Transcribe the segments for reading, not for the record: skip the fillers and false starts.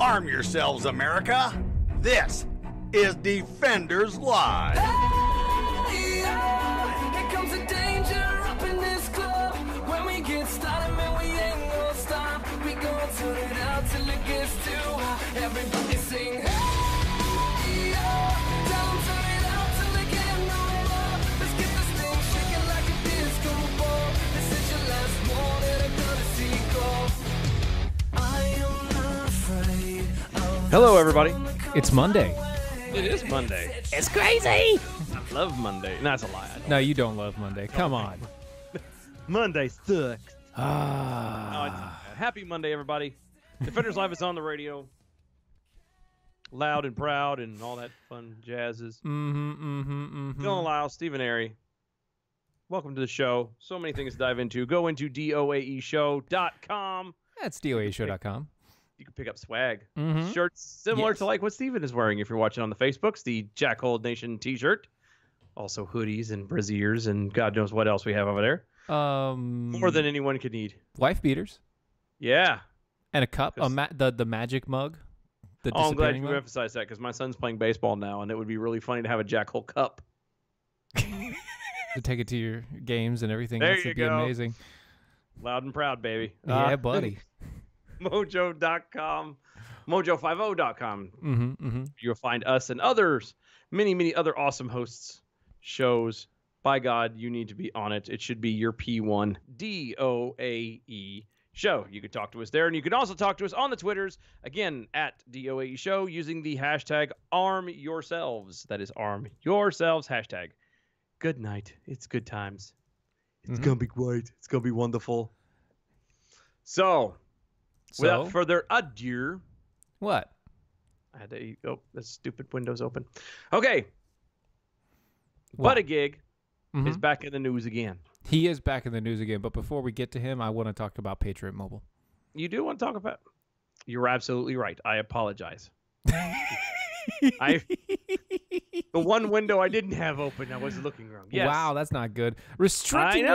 Arm yourselves, America. This is Defenders Live. Hey, here comes the danger up in this club. When we get started, man, we ain't gonna stop. We gonna turn it out till it gets too hot. Everybody sing, hey, tell 'em turn it out till they get no more. Let's get this thing shaking like a disco ball. This is your last warning, I'm gonna see go. I am not afraid of Hello, everybody. It's Monday. It is Monday. It's crazy. I love Monday. No, that's a lie. No, you don't love Monday. Come on. Monday sucks. Happy Monday, everybody. Defenders Live is on the radio. Loud and proud and all that fun jazzes. Dylan Lyle, Steven Airey. Welcome to the show. So many things to dive into. Go into doaeshow.com. That's doaeshow.com. You can pick up swag. Shirts similar to like what Steven is wearing if you're watching on the Facebooks. The Jackhold Nation t-shirt. Also hoodies and brassiers and God knows what else we have over there. More than anyone could need. Wife beaters. Yeah. And a cup. The magic mug. I'm glad you mug. emphasized that because my son's playing baseball now, and it would be really funny to have a Jackhold cup. To take it to your games and everything. There else. you It'd be go. amazing. Loud and proud, baby. Yeah, buddy. Mojo.com, Mojo50.com. You'll find us and others, many other awesome hosts, shows. By God, you need to be on it. It should be your P1 DOAE show. You can talk to us there, and you can also talk to us on the Twitters, again, at DOAE show, using the hashtag ArmYourselves. That is ArmYourselves hashtag. Good night. It's good times. It's going to be great. It's going to be wonderful. So, without further ado, What? I had to. Oh, the stupid window's open. Okay. What? Buttigieg is back in the news again. He is back in the news again. But before we get to him, I want to talk about Patriot Mobile. You do want to talk about? You're absolutely right. I apologize. The one window I didn't have open, I was looking wrong. Yes. Wow, that's not good. Restricting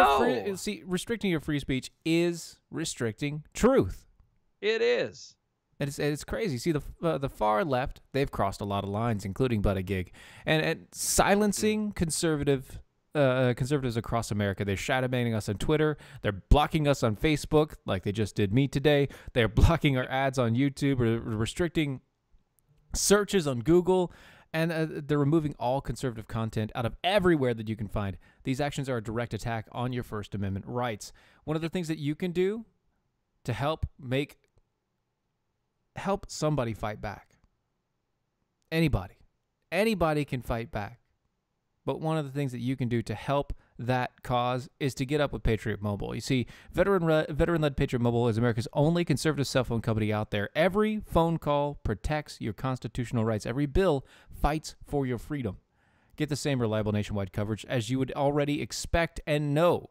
restricting your free speech is restricting truth. It is. It's crazy. See, the far left, they've crossed a lot of lines, including Buttigieg, and silencing conservatives across America. They're shadowbanning us on Twitter. They're blocking us on Facebook, like they just did me today. They're blocking our ads on YouTube, or restricting searches on Google, and they're removing all conservative content out of everywhere that you can find. These actions are a direct attack on your First Amendment rights. One of the things that you can do to help somebody fight back. Anybody can fight back. But one of the things that you can do to help that cause is to get up with Patriot Mobile. You see, veteran-led Patriot Mobile is America's only conservative cell phone company out there. Every phone call protects your constitutional rights. Every bill fights for your freedom. Get the same reliable nationwide coverage as you would already expect, and know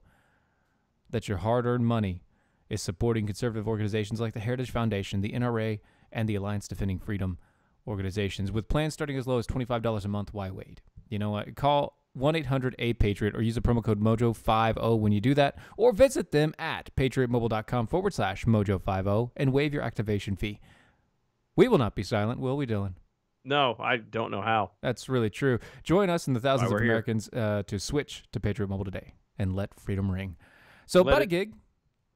that your hard-earned money is supporting conservative organizations like the Heritage Foundation, the NRA, and the Alliance Defending Freedom organizations. With plans starting as low as $25 a month, why wait? You know what? Call 1-800-A-PATRIOT or use the promo code MOJO50 when you do that, or visit them at patriotmobile.com/MOJO50 and waive your activation fee. We will not be silent, will we, Dylan? No, I don't know how. That's really true. Join us and the thousands of we're here. Americans to switch to Patriot Mobile today and let freedom ring. So, Buttigieg.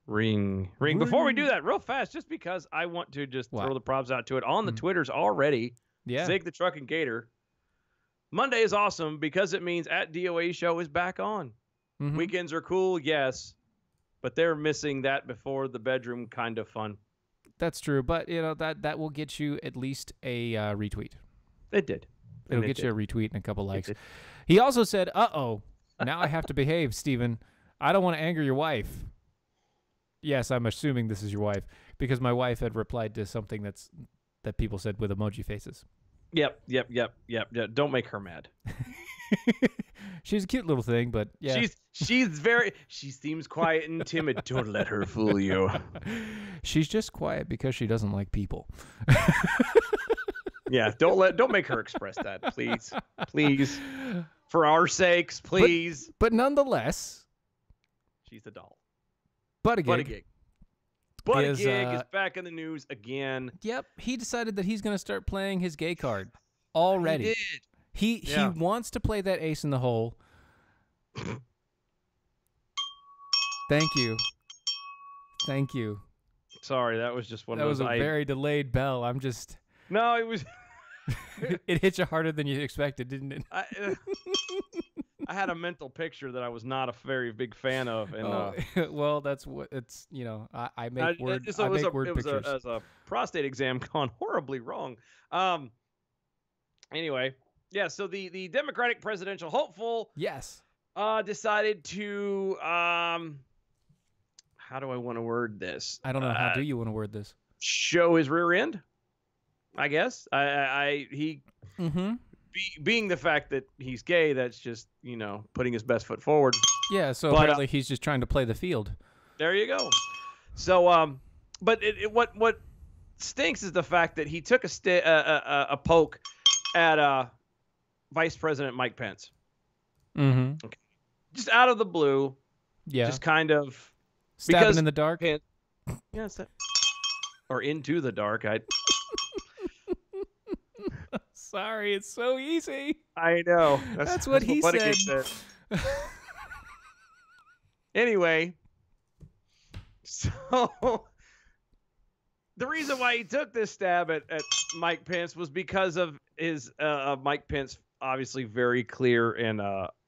Ring. Before we do that, real fast, just because I want to just throw the props out to it on the Twitters already. Yeah. Zig the Truck and Gator. Monday is awesome because it means at DOA Show is back on. Weekends are cool, yes, but they're missing that before the bedroom kind of fun. That's true, but you know that will get you at least a retweet. It did. It'll get you a retweet and a couple likes. He also said, "Uh-oh, now I have to behave, Steven. I don't want to anger your wife." Yes, I'm assuming this is your wife because my wife had replied to something that people said with emoji faces. Yep. Don't make her mad. She's a cute little thing, but yeah. She seems quiet and timid. Don't let her fool you. She's just quiet because she doesn't like people. Yeah, don't make her express that, please. Please. For our sakes, please. But nonetheless, she's the doll. Buttigieg Buttigieg is back in the news again. Yep, he decided that he's going to start playing his gay card already. He did. He wants to play that ace in the hole. Thank you. Thank you. Sorry, that was just one That of was those. a very delayed bell. I'm just. No, it was. It hit you harder than you expected, didn't it? I had a mental picture that I was not a very big fan of, and well, that's what it's. I make word. So I make it word was pictures. a prostate exam gone horribly wrong. Anyway, yeah. So the Democratic presidential hopeful, Yes. decided to how do I want to word this? I don't know. How do you want to word this? Show his rear end, I guess. He Mm-hmm. being the fact that he's gay, that's just putting his best foot forward. Yeah. So But, apparently he's just trying to play the field. There you go. So but what stinks is the fact that he took a poke at Vice President Mike Pence, Mm-hmm. just out of the blue, Yeah. just kind of Stabbing because in the dark. Pence, or into the dark. Sorry, it's so easy. I know. That's what he Buttigieg said. Anyway, so the reason why he took this stab at Mike Pence was because of his Mike Pence obviously very clear and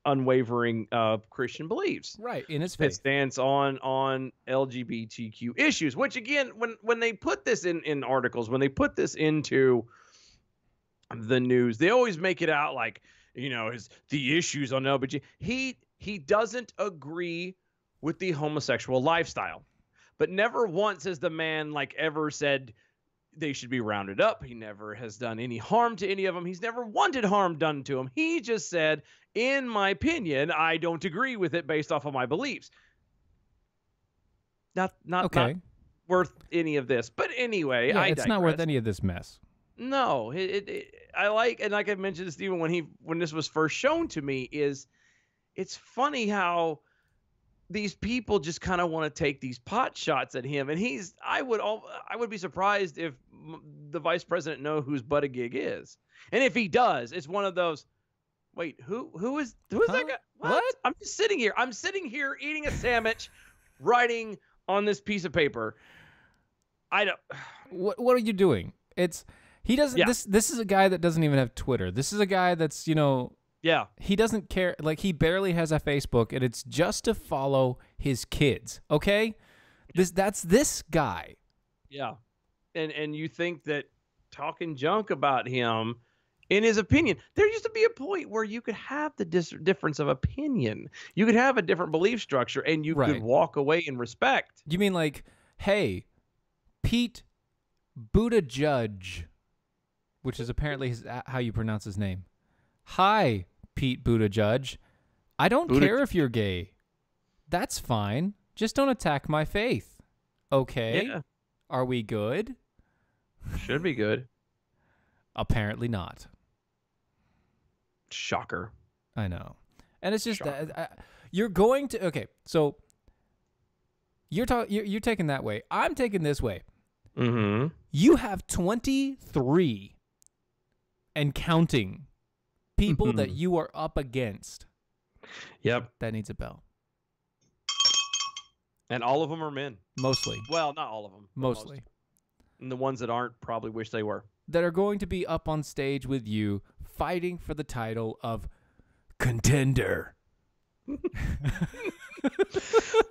unwavering Christian beliefs. Right, in his His face. stance on LGBTQ issues, which again, when they put this in articles, when they put this into the news, they always make it out like, the issues on LGBTQ. He doesn't agree with the homosexual lifestyle, but never once has the man ever said they should be rounded up. He never has done any harm to any of them. He's never wanted harm done to him. He just said, in my opinion, I don't agree with it based off of my beliefs. Not worth any of this. But anyway, Yeah, I it's not worth digress. any of this mess. No, I like, and like I mentioned to Steven when this was first shown to me, it's funny how these people just kind of want to take these pot shots at him, and I would be surprised if the vice president know who's Buttigieg is, and if he does, it's one of those. Wait, who is that guy? What? I'm just sitting here. I'm sitting here eating a sandwich, writing on this piece of paper. I don't. What are you doing? He doesn't. Yeah. This is a guy that doesn't even have Twitter. This is a guy that's Yeah. he doesn't care. Like, he barely has a Facebook, and it's just to follow his kids. Okay, that's this guy. Yeah. And you think that talking junk about him, in his opinion, there used to be a point where you could have the difference of opinion. You could have a different belief structure, and you Right. could walk away in respect. You mean like, hey, Pete Buttigieg, which is apparently how you pronounce his name. Hi, Pete Buttigieg. I don't care if you're gay. That's fine. Just don't attack my faith. Okay? Yeah. Are we good? Should be good. Apparently not. Shocker. I know. And it's just Shocker. that you're going to so you're taking that way. I'm taking this way. Mm-hmm. You have 23 and counting people that you are up against. Yep. That needs a bell. And all of them are men. Mostly. Well, not all of them. but Mostly. most. And the ones that aren't probably wish they were. That are going to be up on stage with you fighting for the title of contender.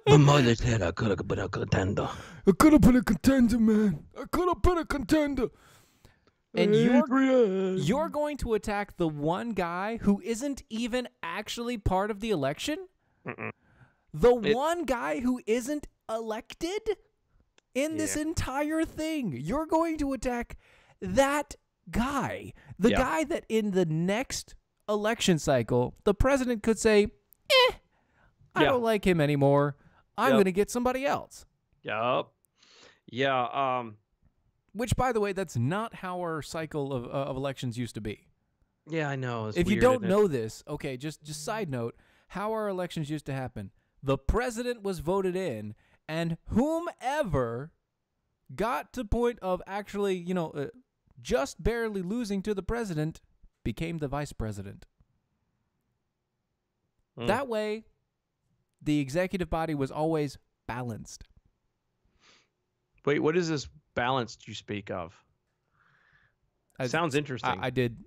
My mother said I could have been a contender. I could have been a contender, man. I could have been a contender. And you're going to attack the one guy who isn't even actually part of the election? One guy who isn't elected in this entire thing. You're going to attack that guy. The guy that in the next election cycle, the president could say, I don't like him anymore. I'm going to get somebody else. Yup. Yeah. Which, by the way, that's not how our cycle of elections used to be. Yeah, I know. It's If you weird, don't isn't it? know this, okay, just side note, how our elections used to happen. The president was voted in, and whomever got to the point of actually, just barely losing to the president, became the vice president. That way, the executive body was always balanced. Wait, what is this balanced you speak of? Sounds interesting. I did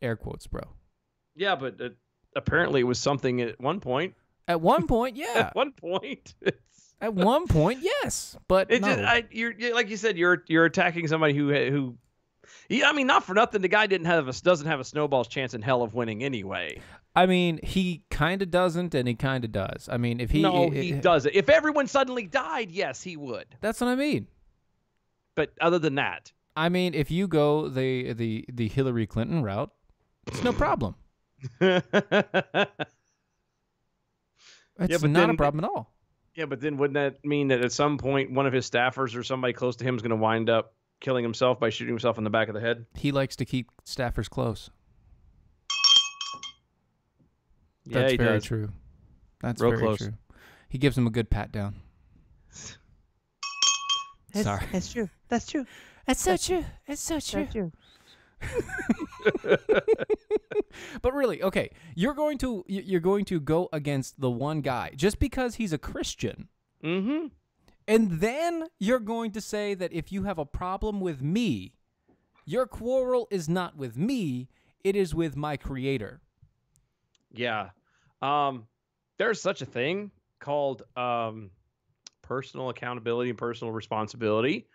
air quotes, bro. Yeah, but apparently it was something at one point. At one point, yeah. At one point. At one point, yes. But no. You're like you said, you're attacking somebody who I mean, not for nothing, the guy doesn't have a snowball's chance in hell of winning anyway. I mean, he kind of doesn't, and he kind of does. I mean, if he he doesn't. If everyone suddenly died, yes, he would. That's what I mean. But other than that, I mean, if you go the Hillary Clinton route, it's no problem. It's not a problem at all. Yeah, but then wouldn't that mean that at some point one of his staffers or somebody close to him is going to wind up killing himself by shooting himself in the back of the head? He likes to keep staffers close. Yeah, That's he very does. true. That's Real very close. true. He gives him a good pat down. Sorry. That's true. That's true. That's so true. It's so true. But really, okay, you're going to go against the one guy just because he's a Christian. Mm-hmm. And then you're going to say that if you have a problem with me, your quarrel is not with me, it is with my creator. Yeah. There's such a thing called personal accountability and personal responsibility.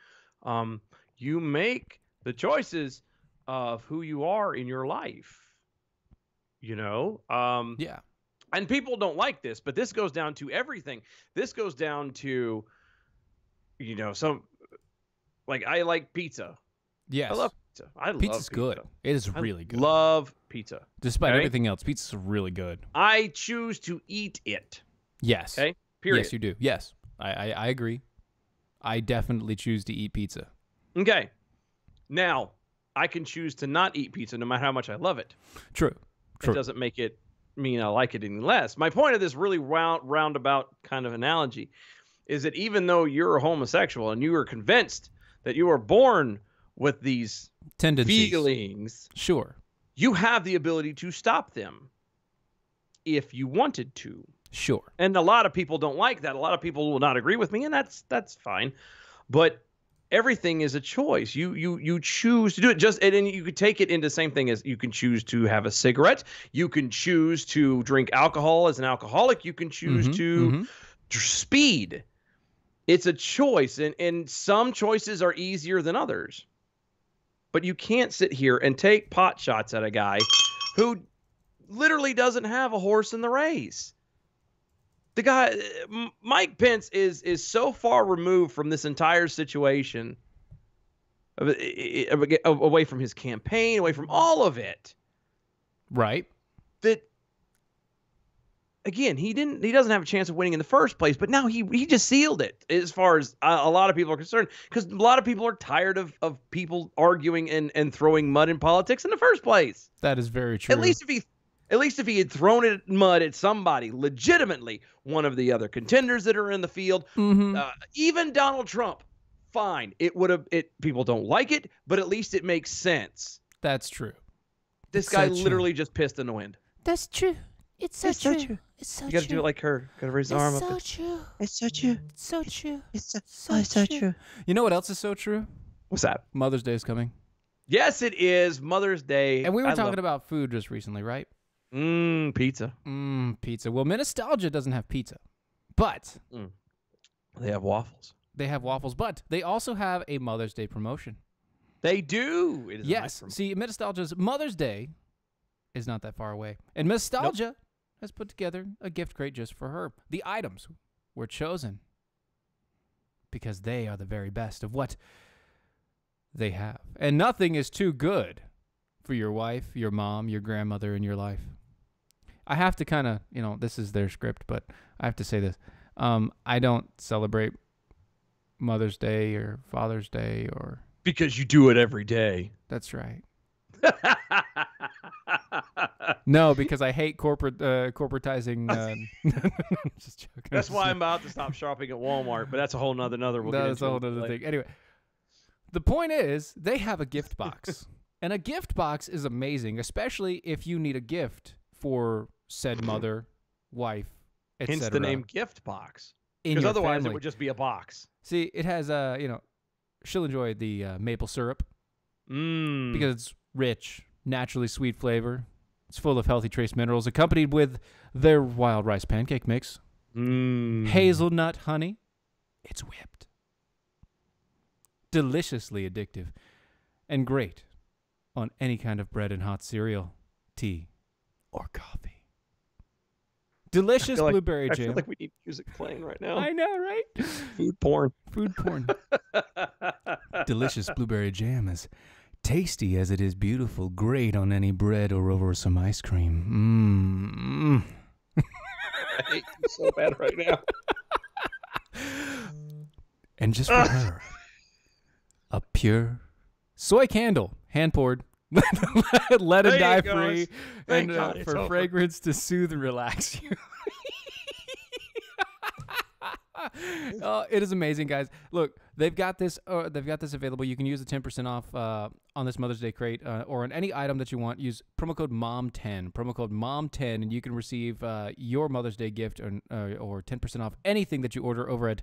You make the choices of who you are in your life. Yeah. And people don't like this, but this goes down to everything. This goes down to, I like pizza. Yes. I love pizza. Pizza's good. It is really good. Love pizza. Despite everything else, pizza's really good. I choose to eat it. Yes. Okay? Period. Yes, you do. Yes. I agree. I definitely choose to eat pizza. Okay. Now, I can choose to not eat pizza no matter how much I love it. True. It doesn't make it mean I like it any less. My point of this really roundabout kind of analogy is that even though you're a homosexual and you are convinced that you are born with these tendencies, feelings, sure, you have the ability to stop them if you wanted to. Sure. And a lot of people don't like that. A lot of people will not agree with me, and that's fine. But everything is a choice. You choose to do it. And you could take it into the same thing as you can choose to have a cigarette. You can choose to drink alcohol as an alcoholic. You can choose to speed. It's a choice, and some choices are easier than others. But you can't sit here and take pot shots at a guy who literally doesn't have a horse in the race. The guy, Mike Pence, is so far removed from this entire situation, away from his campaign, away from all of it. Right. That, again, he doesn't have a chance of winning in the first place, but now he just sealed it as far as a lot of people are concerned, because a lot of people are tired of people arguing and throwing mud in politics in the first place. That is very true. At least if he had thrown it mud at somebody, legitimately, one of the other contenders that are in the field, even Donald Trump, fine. People don't like it, but at least it makes sense. That's true. This guy literally just pissed in the wind. That's true. It's so true. It's so true. You got to do it like her. Got to raise the arm up. It's so true. It's so true. It's so true. It's so true. You know what else is so true? What's that? Mother's Day is coming. Yes, it is Mother's Day. And we were talking about food just recently, right? Pizza. Pizza. Well, Nostalgia doesn't have pizza, but they have waffles. They have waffles, but they also have a Mother's Day promotion. They do. It is yes. See, Nostalgia's Mother's Day is not that far away, and Nostalgia has put together a gift crate just for her. The items were chosen because they are the very best of what they have, and nothing is too good for your wife, your mom, your grandmother in your life. I have to kind of, this is their script, but I have to say this. I don't celebrate Mother's Day or Father's Day or... Because you do it every day. That's right. No, because I hate corporatizing. Just joking. That's why I'm about to stop shopping at Walmart, but that's a whole nother. That's a whole other thing. Anyway, The point is, they have a gift box. And a gift box is amazing, especially if you need a gift for said mother, wife, etc. Hence the name gift box. In Because your otherwise family. it would just be a box. See, it has, she'll enjoy the maple syrup because it's rich, naturally sweet flavor. It's full of healthy trace minerals, accompanied with their wild rice pancake mix. Hazelnut honey. It's whipped. Deliciously addictive. And great on any kind of bread and hot cereal, tea, or coffee. Delicious blueberry I jam. feel like we need music playing right now. I know, right? Food porn. Food porn. Delicious blueberry jam is tasty as it is beautiful. Great on any bread or over some ice cream. I hate you so bad right now. And just for her, a pure soy candle, hand poured, let it There die you go. free, Thank and God it's for over. fragrance to soothe and relax you. It is amazing, guys. Look, they've got this. They've got this available. You can use the 10% off on this Mother's Day crate or on any item that you want. Use promo code MOM10. Promo code MOM10, and you can receive your Mother's Day gift or 10% off anything that you order over at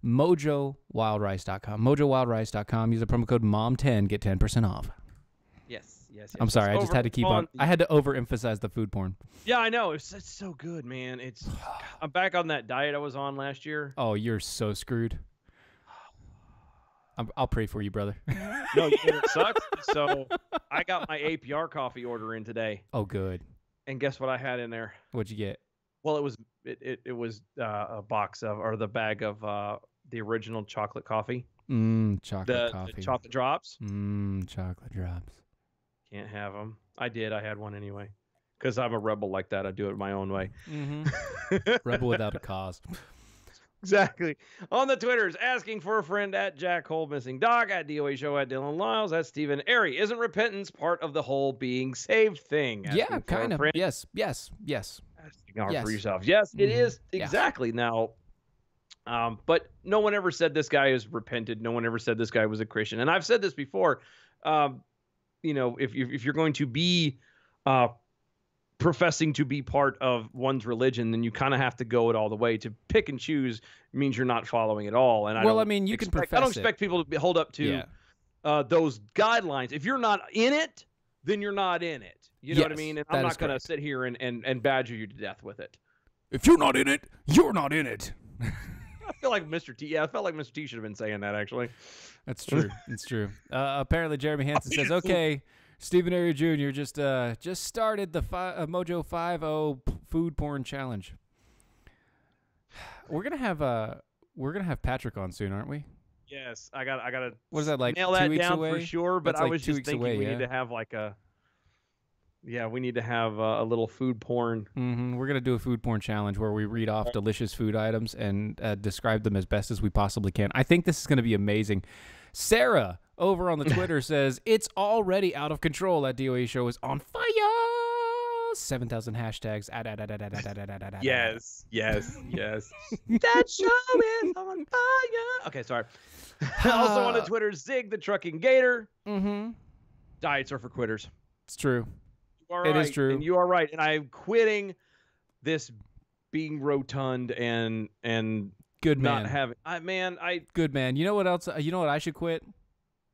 MojoWildRice.com. MojoWildRice.com. Use the promo code MOM10. Get 10% off. Yes. I'm sorry. I just had to keep on. I had to overemphasize the food porn. Yeah, I know. It's so good, man. I'm back on that diet I was on last year. Oh, you're so screwed. I'll pray for you, brother. No, it sucks. So I got my APR coffee order in today, Oh, good. and guess what I had in there? What'd you get? Well, it was a box of, or the bag of the original chocolate coffee. Chocolate coffee. The chocolate drops. Chocolate drops. Can't have them. I did. I had one anyway. Because I'm a rebel like that. I do it my own way. Rebel without a cause. Exactly. On the Twitters, asking for a friend at Jack Hole Missing Dog, at DOA Show, at Dylan Lyles, at Steven Airey. Isn't repentance part of the whole being saved thing? Asking Yeah, for a kind of. friend, Yes. asking out Yes. for yourself. Yes, it is. Yeah. Exactly. Now, but no one ever said this guy is repented. No one ever said this guy was a Christian. And I've said this before. If you're going to be professing to be part of one's religion, then you kind of have to go it all the way. To pick and choose means you're not following it all. And I don't expect people to hold up to those guidelines. If you're not in it, then you're not in it. You know what I mean? And I'm not going to sit here and badger you to death with it. If you're not in it, you're not in it. I feel like Mr. T. Yeah, I felt like Mr. T should have been saying that, actually. That's true. It's true. Apparently, Jeremy Hansen says, "Okay, Steven Airey Jr. just started the Mojo 5-0 food porn challenge. We're gonna have Patrick on soon, aren't we? Yes, I gotta. What is that, like nail 2 that weeks down away? for sure. But That's I like was 2 just weeks thinking away, we yeah. need to have like a. Yeah, we need to have a little food porn. We're gonna do a food porn challenge where we read off delicious food items and describe them as best as we possibly can. I think this is gonna be amazing. Sarah over on the Twitter says it's already out of control. That DOA show is on fire. 7,000 hashtags. Yes. That show is on fire. Okay, sorry. Also on the Twitter, Zig the Trucking Gator. Diets are for quitters. It's true. You are It is right, true. and you are right. And I'm quitting this being rotund and Good not man. having. Good man. You know what else? You know what I should quit?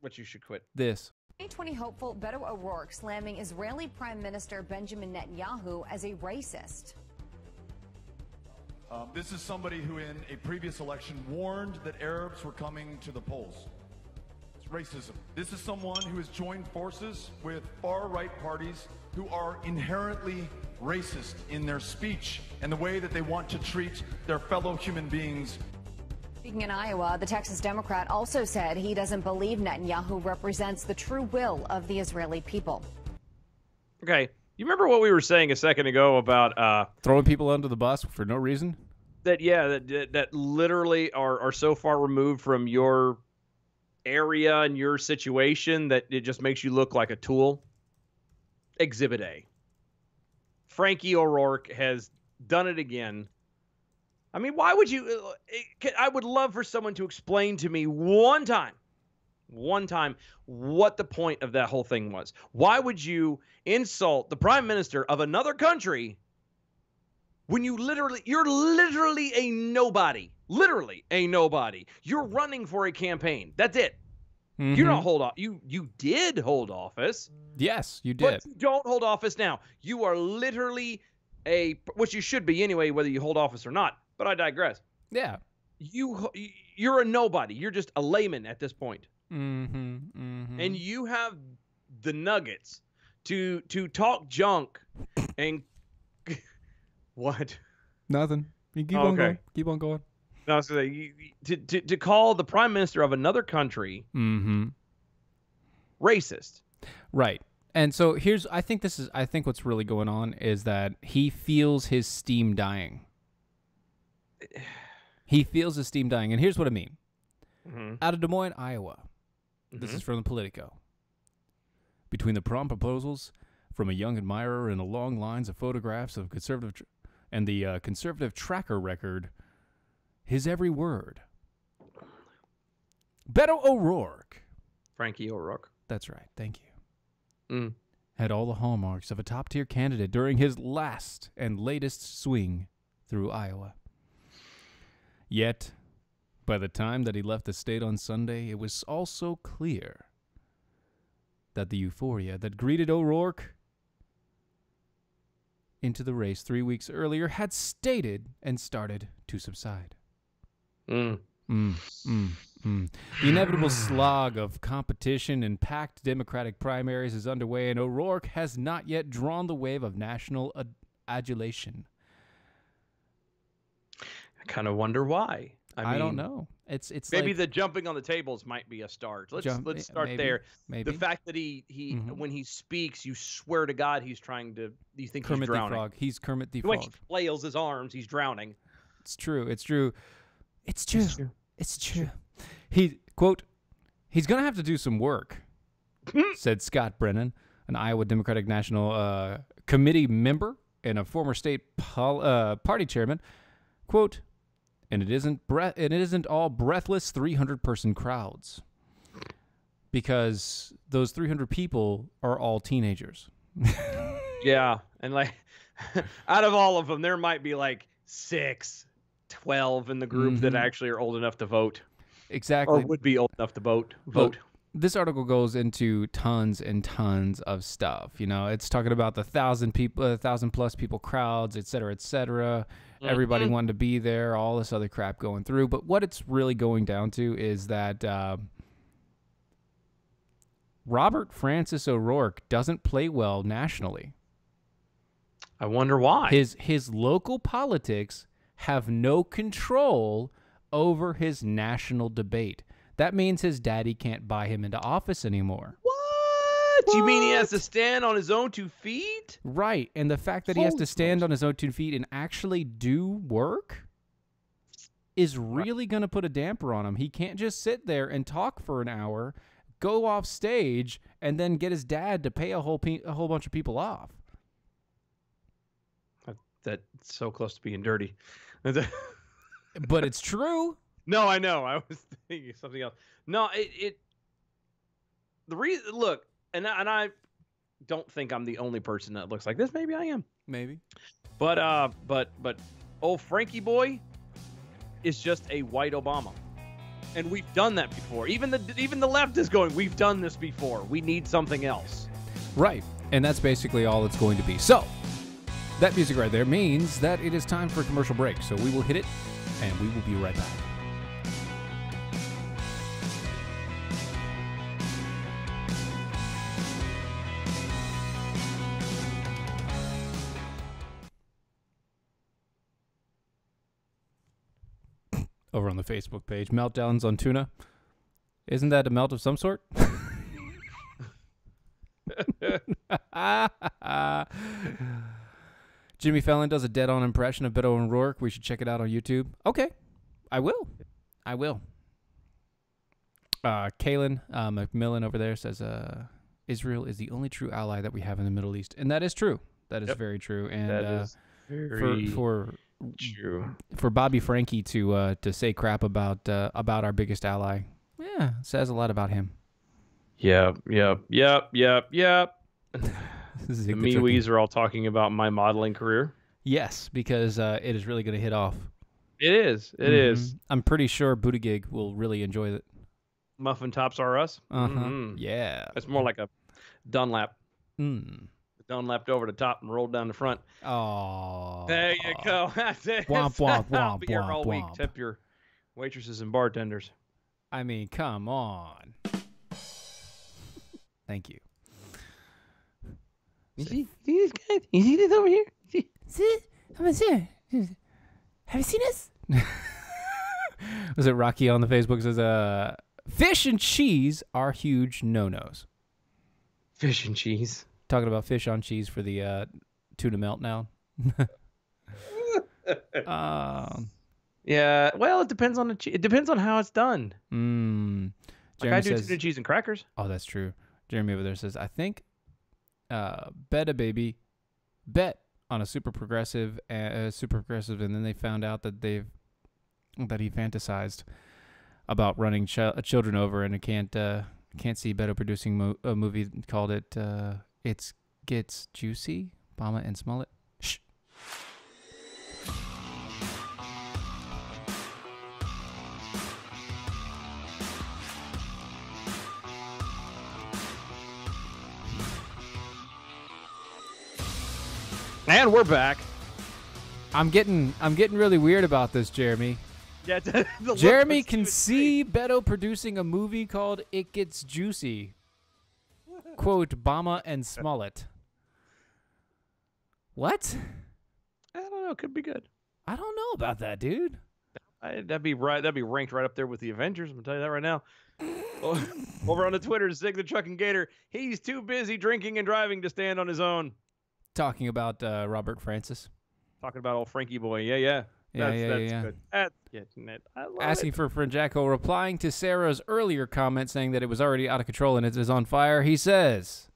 What you should quit. This. 2020 hopeful Beto O'Rourke slamming Israeli Prime Minister Benjamin Netanyahu as a racist. This is somebody who in a previous election warned that Arabs were coming to the polls. It's racism. This is someone who has joined forces with far-right parties who are inherently racist in their speech and the way that they want to treat their fellow human beings. Speaking in Iowa, the Texas Democrat also said he doesn't believe Netanyahu represents the true will of the Israeli people. Okay. You remember what we were saying a second ago about Throwing people under the bus for no reason? that literally are so far removed from your area and your situation that it just makes you look like a tool? Exhibit A. Frankie O'Rourke has done it again. I mean, why would you? I would love for someone to explain to me one time what the point of that whole thing was. Why would you insult the prime minister of another country when you're literally a nobody? Literally a nobody. You're running for a campaign. That's it. You don't hold off. You did hold office. Yes, you did. But you don't hold office now. You are literally which you should be anyway, whether you hold office or not. But I digress. Yeah. You're a nobody. You're just a layman at this point. And you have the nuggets to talk junk and what? Nothing. You keep on going. Keep on going. No, so to call the prime minister of another country racist. Right. And so I think what's really going on is that he feels his steam dying. He feels his steam dying. And here's what I mean. Out of Des Moines, Iowa. This is from the Politico. Between the prompt proposals from a young admirer and the long lines of photographs of conservative and the conservative tracker record, his every word. Beto O'Rourke. Frankie O'Rourke. That's right. Thank you. Had all the hallmarks of a top-tier candidate during his last and latest swing through Iowa. Yet, by the time that he left the state on Sunday, it was also clear that the euphoria that greeted O'Rourke into the race 3 weeks earlier had started to subside. The inevitable slog of competition and packed Democratic primaries is underway, and O'Rourke has not yet drawn the wave of national adulation. I kind of wonder why. I don't know. It's maybe like, the jumping on the tables might be a start. Let's start there. Maybe. The fact that he when he speaks, you swear to God you think Kermit he's drowning. the Frog. He's Kermit the When Frog. he flails his arms, he's drowning. It's true. It's true. He, quote, he's going to have to do some work, said Scott Brennan, an Iowa Democratic National Committee member and a former state party chairman. Quote, and it isn't all breathless 300-person crowds, because those 300 people are all teenagers. Yeah, and like out of all of them, there might be like 12 in the group that actually are old enough to vote. Exactly. Or would be old enough to vote. This article goes into tons and tons of stuff. You know, it's talking about the 1,000+ people crowds, et cetera, everybody wanting to be there, all this other crap going through. But what it's really going down to is that Robert Francis O'Rourke doesn't play well nationally. I wonder why. His local politics have no control over his national debate. That means his daddy can't buy him into office anymore. What? You mean he has to stand on his own 2 feet? Right. And the fact that he has to stand on his own 2 feet and actually do work is really going to put a damper on him. He can't just sit there and talk for an hour, go off stage, and then get his dad to pay a whole bunch of people off. That's so close to being dirty. But it's true. No, I know. I was thinking something else. No, the reason. Look, and I don't think I'm the only person that looks like this. Maybe I am. Maybe. But old Frankie boy is just a white Obama, and we've done that before. Even the left is going, we've done this before. We need something else. Right, and that's basically all it's going to be. So that music right there means that it is time for a commercial break. So we will hit it, and we will be right back. Over on the Facebook page, meltdowns on tuna. Isn't that a melt of some sort? Jimmy Fallon does a dead-on impression of Beto O'Rourke. We should check it out on YouTube. Okay, I will. Kaylin McMillan over there says Israel is the only true ally that we have in the Middle East, and that is true. That is very true. And that is very true. For Bobby Frankie to say crap about our biggest ally, yeah, says a lot about him. Yep. The MeWe's are all talking about my modeling career. Yes, because it is really going to hit off. It is. It is. I'm pretty sure Buttigieg will really enjoy it. Muffin Tops R Us. Yeah. It's more like a Dunlap. Mm. Dunlapped over the top and rolled down the front. Oh. There you go. That's it. Womp, womp, I'll womp, be here all week. womp. Tip your waitresses and bartenders. I mean, come on. Thank you. You see this guy? You see this over here? See? I'm gonna say, have you seen this? Was it Rocky on the Facebook says, fish and cheese are huge no-nos. Fish and cheese. Talking about fish on cheese for the tuna meltdown. Yeah, well, it depends on it depends on how it's done. Like I do says, tuna cheese and crackers. Oh, that's true. Jeremy over there says, I think bet a baby bet on a super progressive, and then they found out that he fantasized about running children over, and I can't see Beto producing a movie called it It Gets Juicy, Obama and Smollett. Shh. And we're back. I'm getting really weird about this, Jeremy. Yeah, Jeremy can see Beto producing a movie called It Gets Juicy. Quote, Obama and Smollett. What? I don't know. Could be good. I don't know about that, dude. That'd be right. That'd be ranked right up there with the Avengers. I'm gonna tell you that right now. Over on the Twitter, Zig the Trucking Gator. He's too busy drinking and driving to stand on his own. Talking about Robert Francis. Talking about old Frankie boy. Yeah. That's good. That's getting it. I love Asking it. for a friend Jacko, replying to Sarah's earlier comment saying that it was already out of control and it is on fire, he says,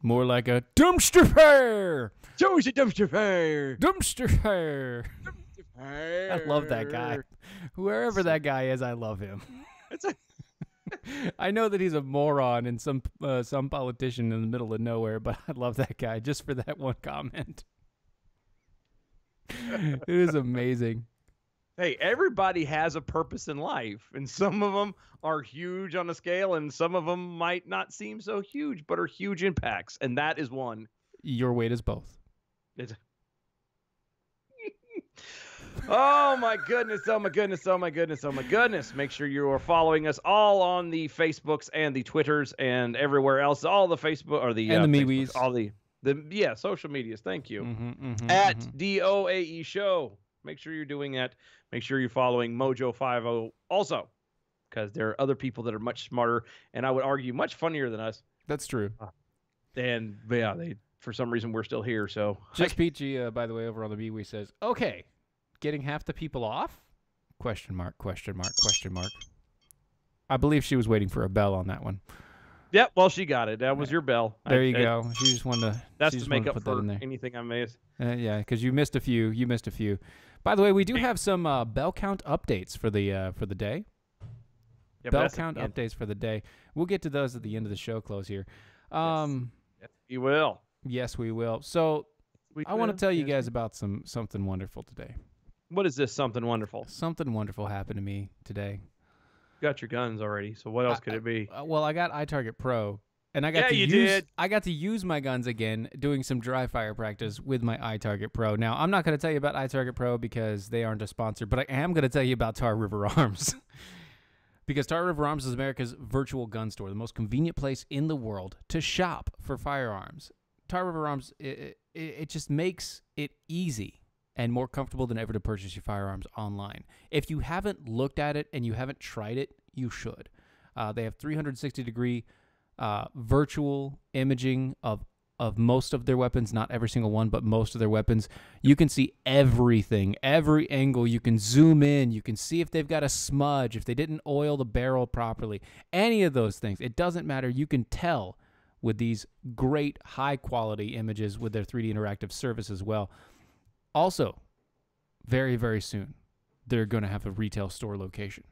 more like a dumpster fire. Joey's a dumpster fire. Dumpster fire. I love that guy. Wherever that guy is, I love him. I know that he's a moron and some politician in the middle of nowhere, but I love that guy just for that one comment. It is amazing. Hey, everybody has a purpose in life, and some of them are huge on a scale, and some of them might not seem so huge, but are huge impacts, and that is one. Your weight is both. Oh my goodness, oh my goodness, oh my goodness, oh my goodness. Make sure you are following us all on the Facebooks and the Twitters and everywhere else. All the Facebook or the and the Facebook, MeWe's. all the social medias. Thank you. At DOAE Show. Make sure you're doing that. Make sure you're following Mojo50 also, because there are other people that are much smarter and I would argue much funnier than us. That's true. And yeah, for some reason we're still here. So Just Peachy, by the way, over on the MeWe says, okay. Getting half the people off? Question mark, question mark, question mark. I believe she was waiting for a bell on that one. Yep, well, she got it. That was your bell. There you go. She just wanted to. That's to make up put for that in there. anything I missed. Yeah, because you missed a few. You missed a few. By the way, we do have some bell count updates for the day. Yeah, bell count updates for the day. We'll get to those at the end of the show close here. Yes, you will. Yes, we will. So I want to tell you guys about something wonderful today. What is this something wonderful? Something wonderful happened to me today. You got your guns already, so what else could it be? Well, I got iTarget Pro, and I got I got to use my guns again, doing some dry fire practice with my iTarget Pro. Now, I'm not going to tell you about iTarget Pro because they aren't a sponsor, but I am going to tell you about Tar River Arms. Because Tar River Arms is America's virtual gun store, the most convenient place in the world to shop for firearms. Tar River Arms, it just makes it easy and more comfortable than ever to purchase your firearms online. If you haven't looked at it and you haven't tried it, you should. They have 360-degree virtual imaging of most of their weapons, not every single one, but most of their weapons. You can see everything, every angle. You can zoom in. You can see if they've got a smudge, if they didn't oil the barrel properly, any of those things. It doesn't matter. You can tell with these great high-quality images with their 3D interactive service as well. Also, very, very soon, they're going to have a retail store location.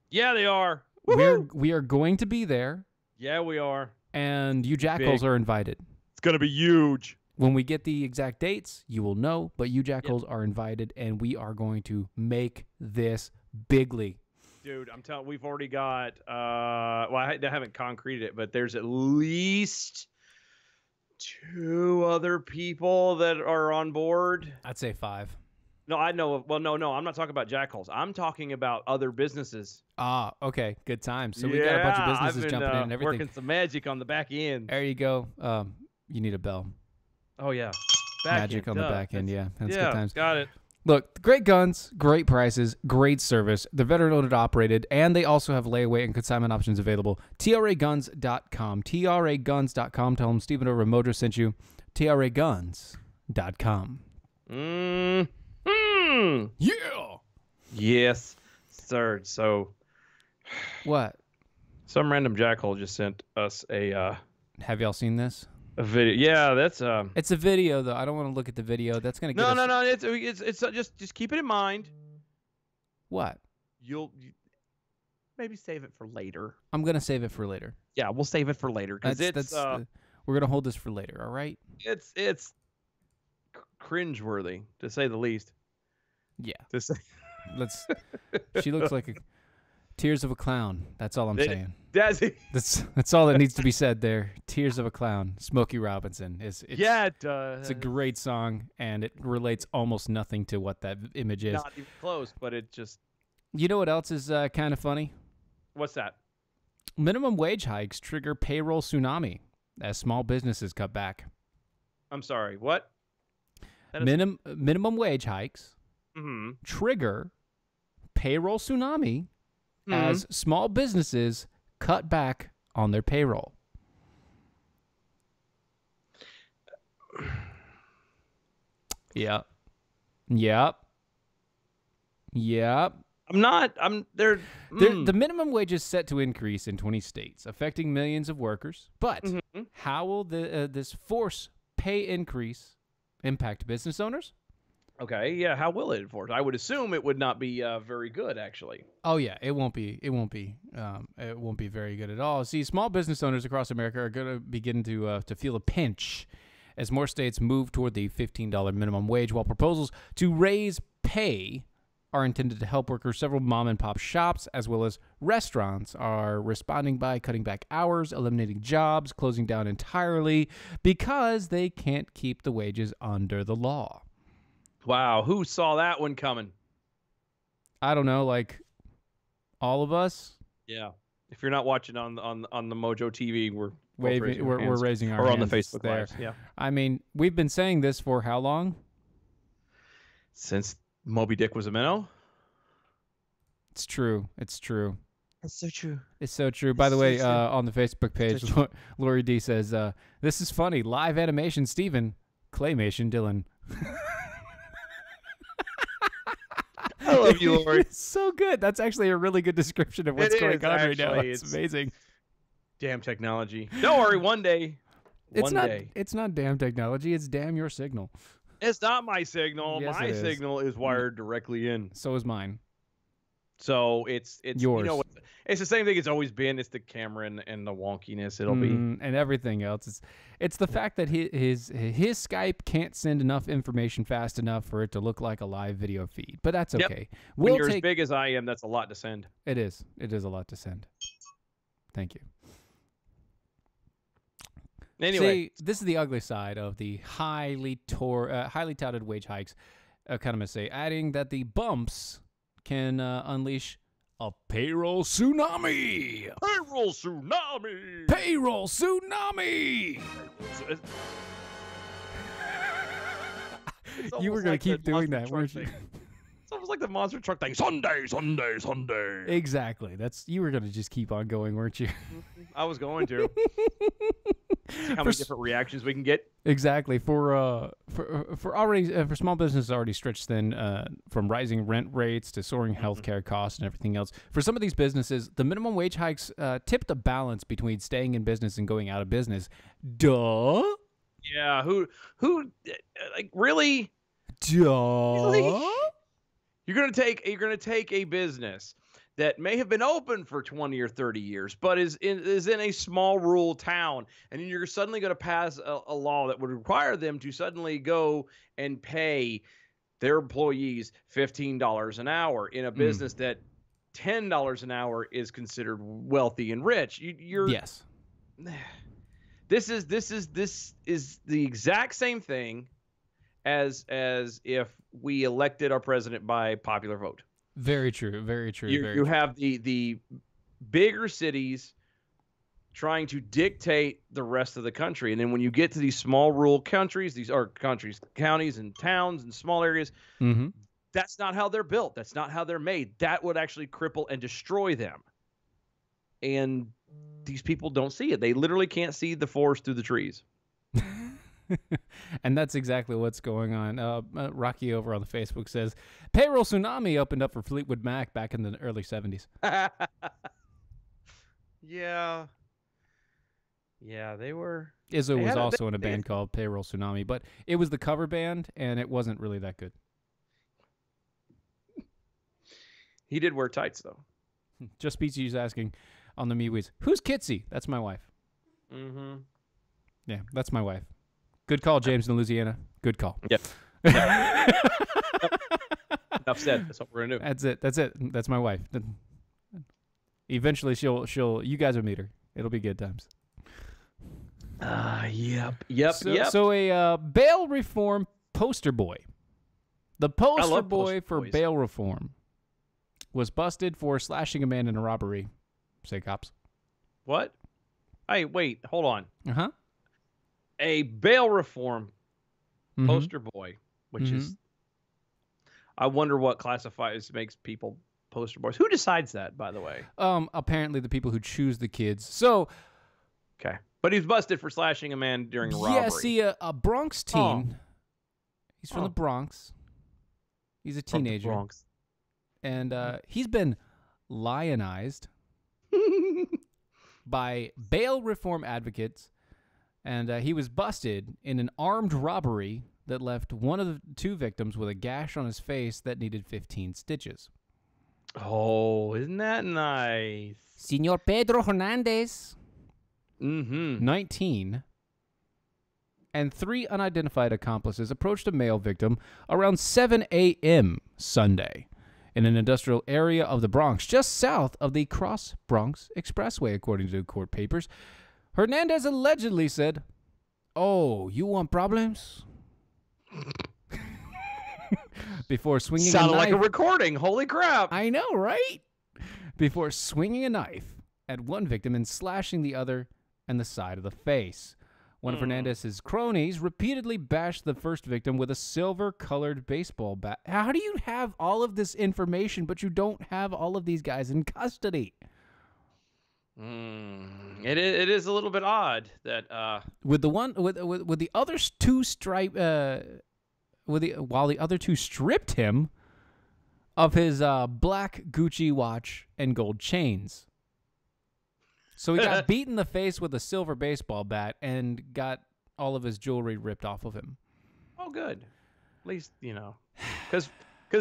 Yeah, they are. We are going to be there. Yeah, we are. And you jackals are invited. It's gonna be huge. When we get the exact dates, you will know, but you jackals are invited, and we are going to make this bigly. Dude, I'm telling. We've already got. Well, I haven't concreted it, but there's at least 2 other people that are on board. I'd say 5. No, I know. Well, no. I'm not talking about jackals. I'm talking about other businesses. Ah, okay. Good times. So we got a bunch of businesses I've been, jumping in and everything. working some magic on the back end. There you go. You need a bell. Oh yeah, back Magic end, on the back end. Yeah, that's good times. Got it. Look, great guns, great prices, great service. They're veteran-owned and operated, and they also have layaway and consignment options available. TRAguns.com. TRAguns.com. Tell them Steven over Mojo sent you. TRAguns.com. Yeah. Yes, sir. So, What? some random jackhole just sent us a Have y'all seen this? video. Yeah, that's It's a video, though. I don't want to look at the video. That's going to get no. us... It's just keep it in mind. What? You maybe save it for later. I'm going to save it for later. Yeah, we'll save it for later because we're going to hold this for later, all right? it's cringeworthy to say the least. Yeah. To say She looks like tears of a clown. That's all I'm saying. That's That's all that needs to be said there. Tears of a Clown. Smokey Robinson. yeah, it does. It's a great song, and it relates almost nothing to what that image is. Not even close, but it just. You know what else is kind of funny? What's that? Minimum wage hikes trigger payroll tsunami as small businesses cut back. I'm sorry. What? Minimum wage hikes Mm-hmm. trigger payroll tsunami as small businesses cut back on their payroll. Yep. The minimum wage is set to increase in 20 states, affecting millions of workers. But how will this force pay increase impact business owners? Okay, yeah. How will it enforce? I would assume it would not be very good, actually. Oh yeah, it won't be very good at all. See, small business owners across America are going to begin to feel a pinch as more states move toward the $15 minimum wage, while proposals to raise pay are intended to help workers. Several mom and pop shops as well as restaurants are responding by cutting back hours, eliminating jobs, closing down entirely because they can't keep the wages under the law. Wow, who saw that one coming? I don't know, like all of us. Yeah. If you're not watching on the Mojo TV, we're waving, we're raising our hands. Or on the hands Facebook there. Lives. Yeah. I mean, we've been saying this for how long? Since Moby Dick was a minnow. It's true. It's true. That's so true. It's so true. By the way, on the Facebook page, Lori D says, "This is funny. Live animation, Steven. Claymation, Dylan." I love you, Lori. It's so good. That's actually a really good description of what's going on right now. It's amazing. Damn technology. Don't worry, one day. It's not damn technology. It's damn your signal. It's not my signal. Yes, My it is. signal is wired directly in. So is mine. So it's Yours. You know, it's the same thing it's always been. It's the camera and the wonkiness. It'll be and everything else. It's the fact that his Skype can't send enough information fast enough for it to look like a live video feed. But that's okay. Yep. When you're as big as I am, that's a lot to send. It is. It is a lot to send. Thank you. Anyway, see, this is the ugly side of the highly touted wage hikes. Economists say, adding that the bumps can unleash a payroll tsunami. Payroll tsunami. Payroll tsunami. You were going to keep doing that, weren't you? It's almost like the monster truck thing. Sunday. Exactly. You were going to just keep on going, weren't you? I was going to. See how many different reactions we can get. Exactly. For small businesses already stretched thin from rising rent rates to soaring healthcare costs and everything else. For some of these businesses, the minimum wage hikes tip the balance between staying in business and going out of business. Duh. Yeah. Who like really? Duh. Really? You're gonna take a business that may have been open for 20 or 30 years, but is in a small rural town, and you're suddenly going to pass a law that would require them to suddenly go and pay their employees $15 an hour in a business that $10 an hour is considered wealthy and rich. Yes. This is the exact same thing as if we elected our president by popular vote. Very true. Very true. You have the bigger cities trying to dictate the rest of the country, and then when you get to these small rural countries, counties and towns and small areas, that's not how they're built. That's not how they're made. That would actually cripple and destroy them. And these people don't see it. They literally can't see the forest through the trees. And that's exactly what's going on. Rocky over on the Facebook says, payroll tsunami opened up for Fleetwood Mac back in the early 70s. Yeah, they were. Izzo was also in a band called Payroll Tsunami, but it was the cover band, and it wasn't really that good. He did wear tights, though. Just Peachy's asking on the MeWe's, who's Kitsy? That's my wife. Mm-hmm. Yeah, that's my wife. Good call, James in Louisiana. Good call. Yep. Enough said. That's what we're gonna do. That's it. That's my wife. Eventually, she'll. You guys will meet her. It'll be good times. Yep. So a bail reform poster boy. The poster boy for bail reform was busted for slashing a man in a robbery. Say cops. What? Hey, wait. Hold on. Uh-huh. A bail reform poster boy, which is, I wonder what makes people poster boys. Who decides that, by the way? Apparently the people who choose the kids. So, okay, but he's busted for slashing a man during a robbery. Yeah, see, a Bronx teen. He's from the Bronx. He's a teenager. From the Bronx. And he's been lionized by bail reform advocates. And he was busted in an armed robbery that left one of the two victims with a gash on his face that needed 15 stitches. Oh, isn't that nice? Senor Pedro Hernandez, 19, and 3 unidentified accomplices approached a male victim around 7 a.m. Sunday in an industrial area of the Bronx, just south of the Cross Bronx Expressway, according to court papers. Hernandez allegedly said, "Oh, you want problems?" Before swinging a knife. Sounded like a recording. Holy crap. I know, right? Before swinging a knife at one victim and slashing the other in the side of the face. One of Hernandez's cronies repeatedly bashed the first victim with a silver-colored baseball bat. How do you have all of this information, but you don't have all of these guys in custody? It is a little bit odd that with the other two while the other two stripped him of his black Gucci watch and gold chains. So he got beat in the face with a silver baseball bat and got all of his jewelry ripped off of him. Oh, good. At least, because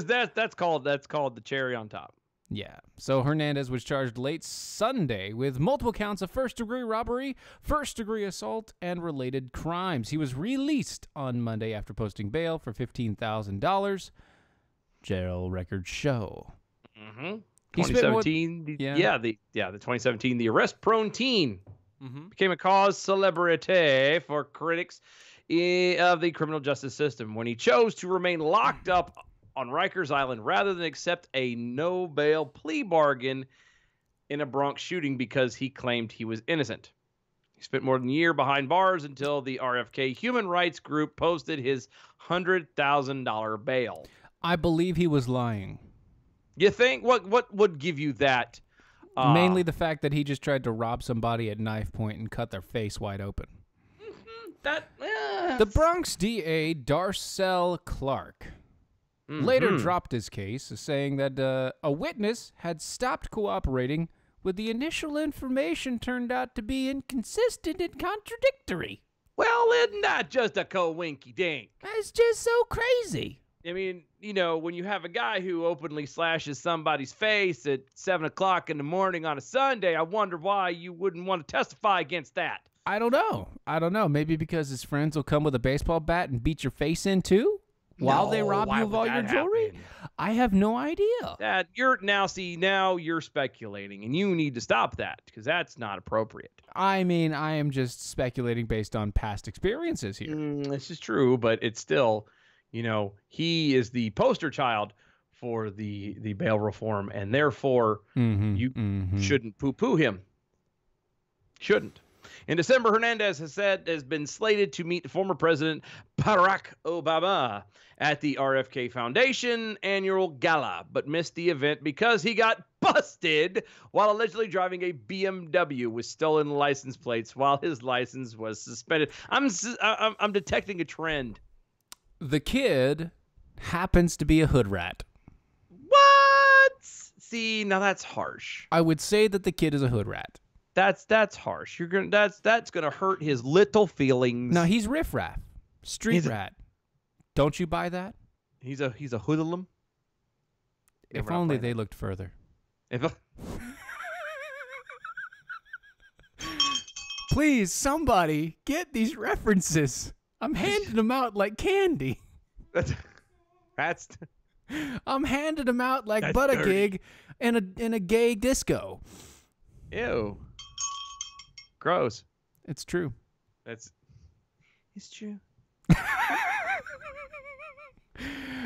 that's called the cherry on top. Yeah. So Hernandez was charged late Sunday with multiple counts of first-degree robbery, first-degree assault, and related crimes. He was released on Monday after posting bail for $15,000. Jail records show. 2017, the 2017, the arrest-prone teen became a cause celebrity for critics of the criminal justice system when he chose to remain locked up on Rikers Island rather than accept a no-bail plea bargain in a Bronx shooting because he claimed he was innocent. He spent more than a year behind bars until the RFK human rights group posted his $100,000 bail. I believe he was lying. You think? What would give you that? Mainly the fact that he just tried to rob somebody at knife point and cut their face wide open. The Bronx DA, Darcel Clark, later dropped his case, saying that a witness had stopped cooperating with the initial information turned out to be inconsistent and contradictory. Well, isn't that just a co-winky-dink? That's just so crazy. I mean, you know, when you have a guy who openly slashes somebody's face at 7 o'clock in the morning on a Sunday, I wonder why you wouldn't want to testify against that. I don't know. Maybe because his friends will come with a baseball bat and beat your face in too while they rob why you of would all your that jewelry. happen? I have no idea. That now you're speculating, and you need to stop that because that's not appropriate. I mean, I am just speculating based on past experiences here. This is true, but it's still, you know, he is the poster child for the bail reform, and therefore you shouldn't poo-poo him. Shouldn't. In December, Hernandez has been slated to meet former President Barack Obama at the RFK Foundation annual gala, but missed the event because he got busted while allegedly driving a BMW with stolen license plates while his license was suspended. I'm detecting a trend. The kid happens to be a hood rat. What? See, now that's harsh. I would say that the kid is a hood rat. That's harsh. That's gonna hurt his little feelings. Now he's riffraff, street rat. Don't you buy that? He's a hoodlum. If only they looked further. Please, somebody get these references. I'm handing them out like candy. That's I'm handing them out like That's butter dirty. gig in a gay disco. Ew. Gross. It's true. It's true.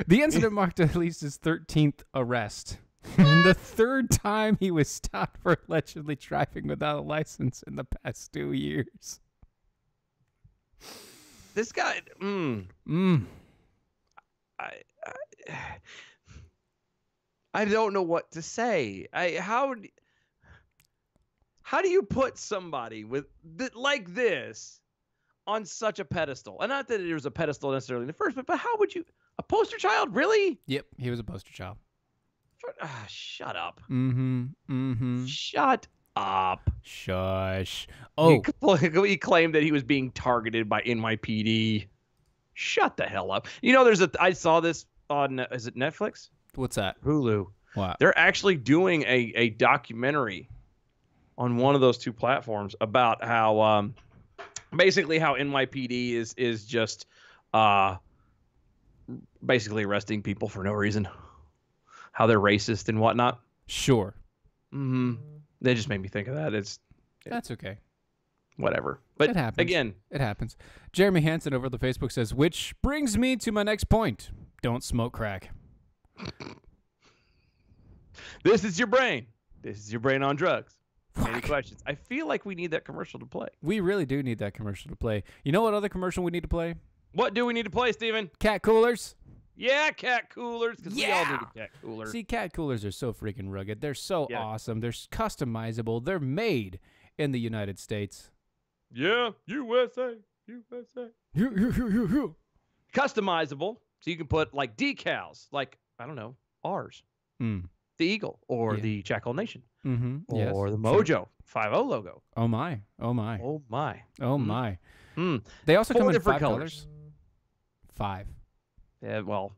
The incident marked at least his 13th arrest. And the third time he was stopped for allegedly driving without a license in the past 2 years. This guy. I don't know what to say. How do you put somebody like this on such a pedestal? And not that it was a pedestal necessarily in the first, but how would you? A poster child, really? Yep, he was a poster child. Shut up. Mm-hmm. Shut up. Shush. Oh, He claimed that he was being targeted by NYPD. Shut the hell up. You know, I saw this on, is it Netflix? what's that? Hulu. What? They're actually doing a documentary on one of those two platforms about how basically how NYPD is just basically arresting people for no reason. How they're racist and whatnot. Sure. They just made me think of that. That's okay. Whatever. But It happens. again, It happens. Jeremy Hansen over the Facebook says, which brings me to my next point. Don't smoke crack. this is your brain. This is your brain on drugs. Any questions? I feel like we need that commercial to play. We really do need that commercial to play. You know what other commercial we need to play? What do we need to play, Steven? Cat coolers. Yeah, cat coolers. Because we all Yeah. need a cat cooler. See, cat coolers are so freaking rugged. They're so Yeah. awesome. They're customizable. They're made in the United States. Yeah, USA. Customizable. So you can put like decals, like, I don't know, ours. Mm. The Eagle or Yeah. the Jackal Nation Mm-hmm. or the Sure. Mojo 50 logo. Oh my. Oh my. Oh, my. Oh my. Mm. They also 4 come in different 5 colors. colors. 5. Yeah, well,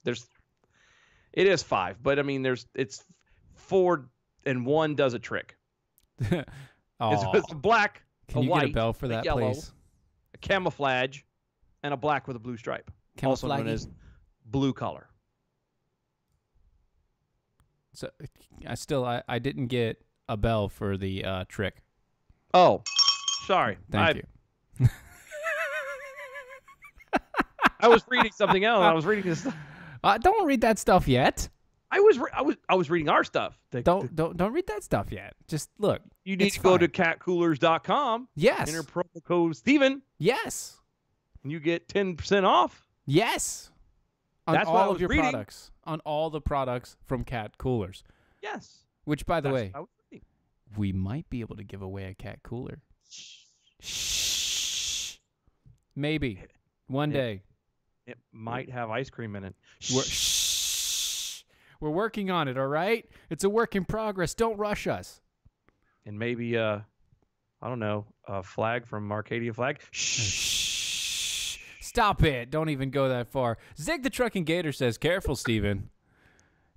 it is 5, but I mean, it's 4 and 1 does a trick. Oh, It's black, can a you white, get a bell for that, yellow, please? a camouflage, and a black with a blue stripe. Also known Camouflage. as blue collar. So I didn't get a bell for the trick. Oh, sorry. Thank you. I was reading something else. I was reading this. Don't read that stuff yet. I was reading our stuff. Don't read that stuff yet. Just look. You need It's to go to fine. catcoolers.com. Yes. Enter promo code Steven, Yes. and you get 10% off. Yes. On That's what I all was of your reading. products. On all the products from Cat Coolers. Yes. Which, by the That's way, what I was reading. we might be able to give away a cat cooler. Shh. Maybe. One day. It might have ice cream in it. Shh. We're working on it, all right? It's a work in progress. Don't rush us. And maybe, I don't know, a flag from Arcadia Flag. Shh. Shh. Stop it. Don't even go that far. Zig the Trucking Gator says, careful, Steven.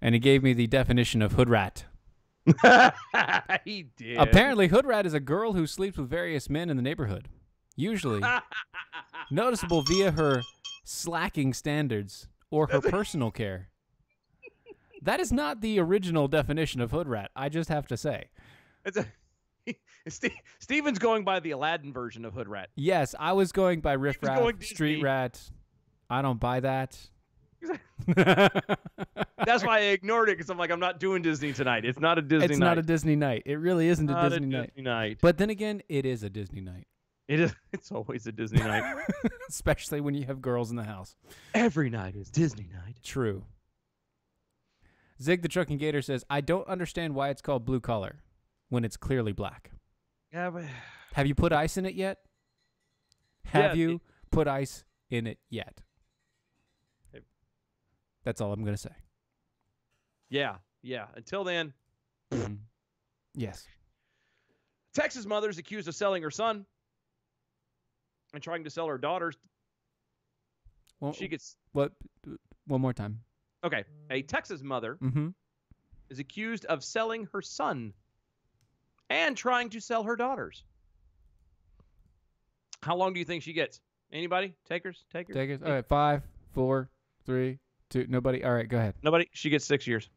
And he gave me the definition of hood rat. He did. Apparently, hood rat is a girl who sleeps with various men in the neighborhood. Usually noticeable via her slacking standards or her personal care. That is not the original definition of hood rat, I just have to say. Steven's going by the Aladdin version of hood rat. Yes, I was going by riff rat, street rat. I don't buy that. That's why I ignored it, because I'm like, I'm not doing Disney tonight. It's not a Disney night. It's not a Disney night. It really isn't Not a Disney night. But then again, it is a Disney night. It is. It's always a Disney night. Especially when you have girls in the house. Every night is Disney night. True. Zig the Trucking Gator says, I don't understand why it's called blue collar when it's clearly black. Yeah, but Have you put ice in it yet? Have you put ice in it yet? That's all I'm going to say. Yeah. Until then. Yes. Texas mother is accused of selling her son and trying to sell her daughters. Well, She gets... What? One more time. Okay. A Texas mother is accused of selling her son and trying to sell her daughters. How long do you think she gets? Anybody? Takers? Take it. All right. 5, 4, 3, 2. Nobody. All right. Go ahead. Nobody? She gets 6 years.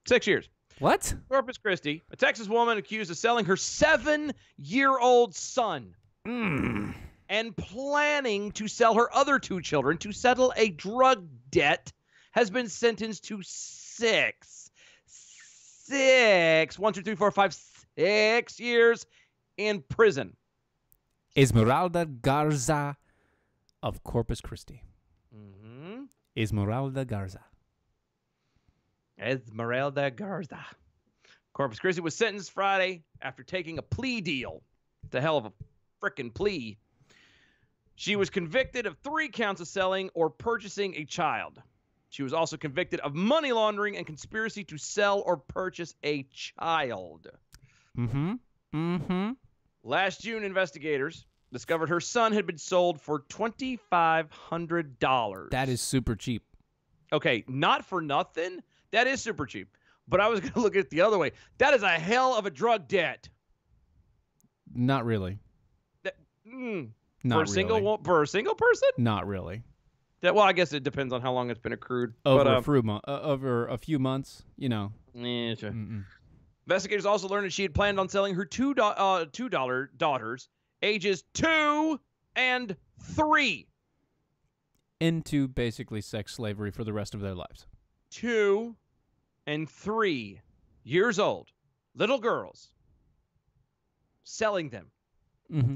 6 years. What? Corpus Christi, a Texas woman accused of selling her 7-year-old son and planning to sell her other 2 children to settle a drug debt has been sentenced to 6 years in prison. Esmeralda Garza of Corpus Christi. Esmeralda Garza. Esmeralda Garza. Corpus Christi was sentenced Friday after taking a plea deal. It's a hell of a frickin' plea. She was convicted of 3 counts of selling or purchasing a child. She was also convicted of money laundering and conspiracy to sell or purchase a child. Last June, investigators discovered her son had been sold for $2,500. That is super cheap. Okay, not for nothing. That is super cheap. But I was going to look at it the other way. That is a hell of a drug debt. Not really. For a single person? Not really. Well, I guess it depends on how long it's been accrued. Over a few months, you know. Yeah, sure. Investigators also learned that she had planned on selling her two daughters, ages 2 and 3. Into basically sex slavery for the rest of their lives. 2 and 3 years old, little girls, selling them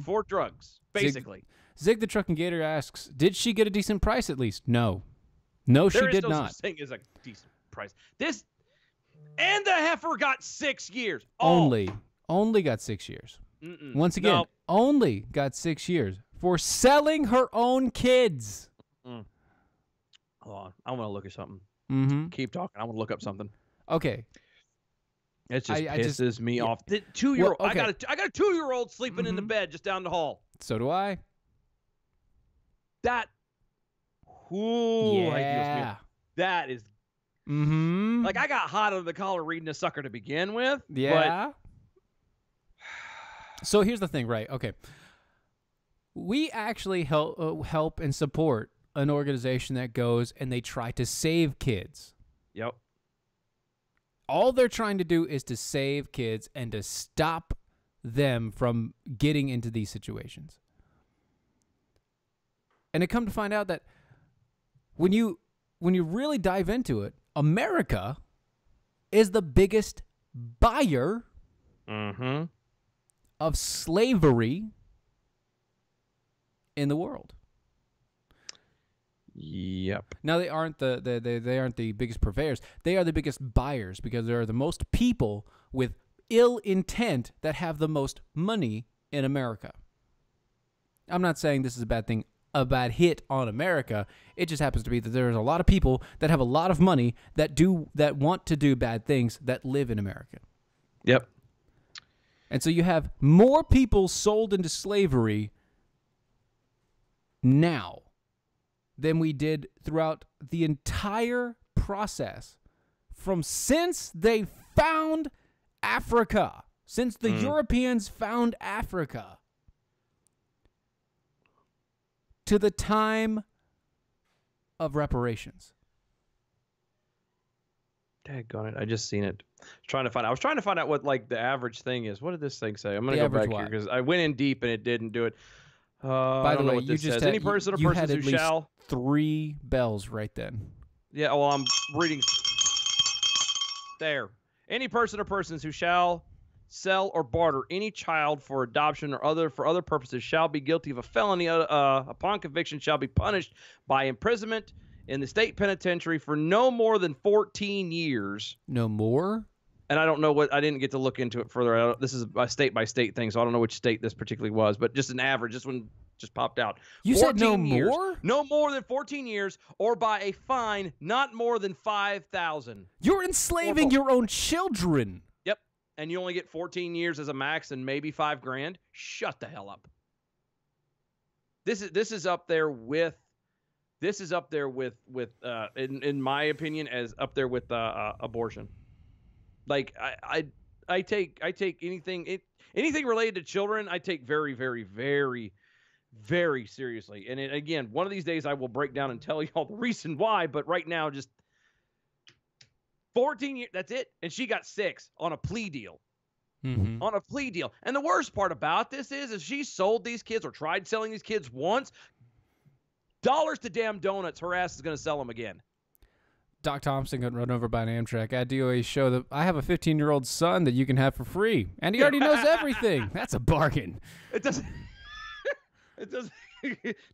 for drugs, basically. Zig the Trucking Gator asks, did she get a decent price at least? No. No, she did not. There is no such thing as a decent price. This, and the heifer got 6 years. Only got 6 years. Once again, only got 6 years for selling her own kids. Hold on. I want to look at something. Keep talking. I want to look up something. Okay. It just pisses me off. The 2-year-old. Well, okay. I got a 2-year-old sleeping in the bed just down the hall. So do I. That. Ooh, yeah. That is. Like, I got hot under the collar reading this sucker to begin with. Yeah. So here's the thing, right? Okay. We actually help and support an organization that goes and they try to save kids. Yep. All they're trying to do is to save kids and to stop them from getting into these situations. And it come to find out that when you really dive into it, America is the biggest buyer of slavery in the world. Yep. Now they aren't they aren't the biggest purveyors. They are the biggest buyers because there are the most people with ill intent that have the most money in America. I'm not saying this is a bad thing, a bad hit on America. It just happens to be that there's a lot of people that have a lot of money that want to do bad things that live in America. Yep. And so you have more people sold into slavery now than we did throughout the entire process from since they found Africa, since the Europeans found Africa, to the time of reparations. Daggone it! I just seen it. I was trying to find out what like the average thing is. What did this thing say? I'm gonna The go back average here what? because I went in deep and it didn't do it. By I the don't know way, what you this just says. had, Any person or you had persons at who least shall. 3 bells right then. Yeah. Well, I'm reading. There. Any person or persons who shall sell or barter any child for adoption or for other purposes shall be guilty of a felony. Upon conviction, shall be punished by imprisonment in the state penitentiary for no more than 14 years. No more? And I don't know I didn't get to look into it further. This is a state by state thing, so I don't know which state this particularly was, but just an average. This one just popped out. You said no 14 years. more? No more than 14 years, or by a fine not more than $5,000. You're enslaving your own children. Yep. And you only get 14 years as a max and maybe $5,000. Shut the hell up. This is up there with in my opinion, as up there with abortion. Like I take anything related to children, I take very, very, very, very seriously. And again, one of these days I will break down and tell you all the reason why. But right now, just 14 years, that's it. And she got 6 on a plea deal. Mm-hmm. On a plea deal. And the worst part about this is she sold these kids or tried selling these kids once. Dollars to damn donuts, her ass is going to sell them again. Doc Thompson got run over by an Amtrak. At DOA show that I have a 15-year-old son that you can have for free, and he already knows everything. That's a bargain. It doesn't. It doesn't.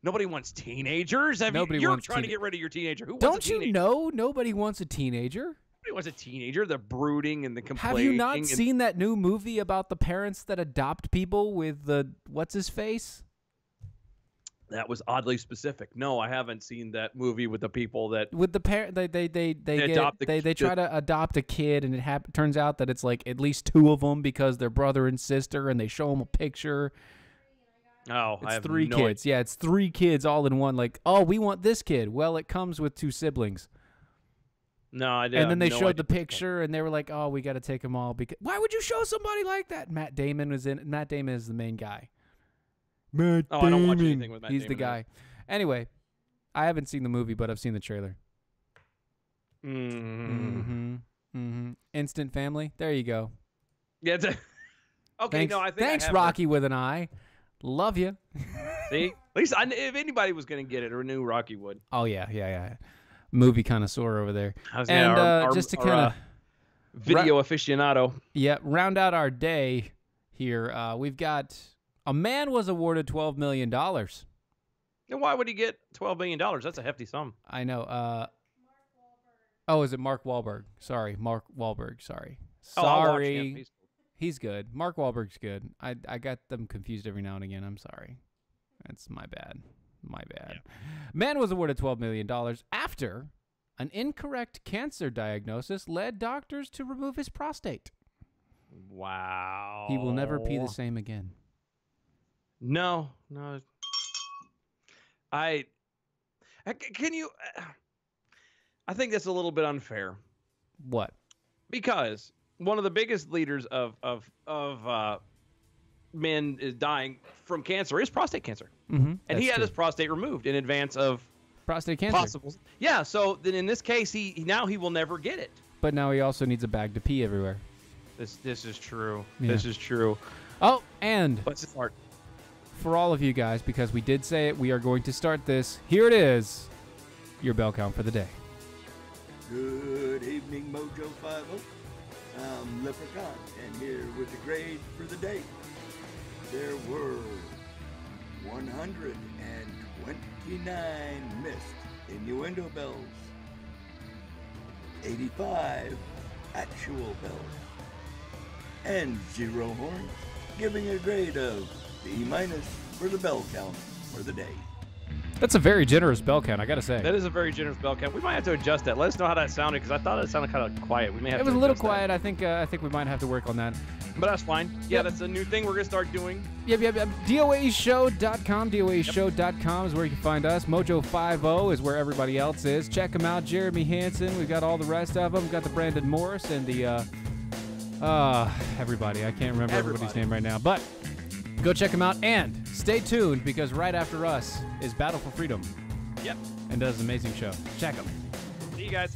Nobody wants teenagers. You're trying to get rid of your teenager. Who wants a Don't teenager? you know nobody wants a teenager? Nobody wants a teenager. The brooding and the complaining. Have you not seen that new movie about the parents that adopt people with the what's his face? That was oddly specific. No, I haven't seen that movie with the people that With the parent, they try to adopt a kid, and it turns out that it's like at least 2 of them because they're brother and sister, and they show them a picture. Oh, It's I have 3 no kids. Yeah, it's 3 kids all in one. Like, oh, we want this kid. Well, it comes with 2 siblings. No, I didn't. And then they showed the picture, and they were like, "Oh, we got to take them all because why would you show somebody like that?" Matt Damon was in. Matt Damon is the main guy. Matt Damon. I don't watch anything with Matt He's Damon. the guy. Anyway, I haven't seen the movie, but I've seen the trailer. Instant Family. There you go. Yeah. Okay. Thanks, No, I think thanks, I have Rocky with an I. Love you. See, at least if anybody was going to get it, or knew Rocky would. Oh yeah. Movie connoisseur over there. And our, just to kind of video aficionado. Yeah, round out our day here. We've got a man was awarded $12 million. And why would he get $12 million? That's a hefty sum. I know. Oh, is it Mark Wahlberg? Sorry, Mark Wahlberg. Sorry. I'll watch him. He's good. Mark Wahlberg's good. I got them confused every now and again. I'm sorry. That's my bad. My bad. Yeah. Man was awarded $12 million after an incorrect cancer diagnosis led doctors to remove his prostate. Wow. He will never be the same again. No. I think that's a little bit unfair. What? Because one of the biggest leaders of men is dying from cancer is prostate cancer. Mm-hmm, and he had his prostate removed in advance of prostate cancer. Possible. Yeah, so then in this case, he will never get it. But now he also needs a bag to pee everywhere. This is true. Yeah. This is true. Oh, and let's start. For all of you guys, because we did say it, we are going to start this. Here it is. Your bell count for the day. Good evening, Mojo 50. I'm Leprechaun, and here with the grade for the day. There were 129 missed innuendo bells, 85 actual bells, and 0 horns, giving a grade of B- for the bell count for the day. That's a very generous bell count, I gotta say. That is a very generous bell count. We might have to adjust that. Let us know how that sounded, because I thought it sounded kind of quiet. We may have It to was a little adjust that. quiet. I think we might have to work on that. But that's fine. Yeah, Yep. that's a new thing we're going to start doing. Yep. DOAshow.com. DOAshow.com is where you can find us. Mojo50 is where everybody else is. Check them out. Jeremy Hansen. We've got all the rest of them. We've got the Brandon Morris and the, everybody. I can't remember everybody's name right now. But go check them out and stay tuned because right after us is Battle for Freedom. Yep. And does an amazing show. Check them. See you guys.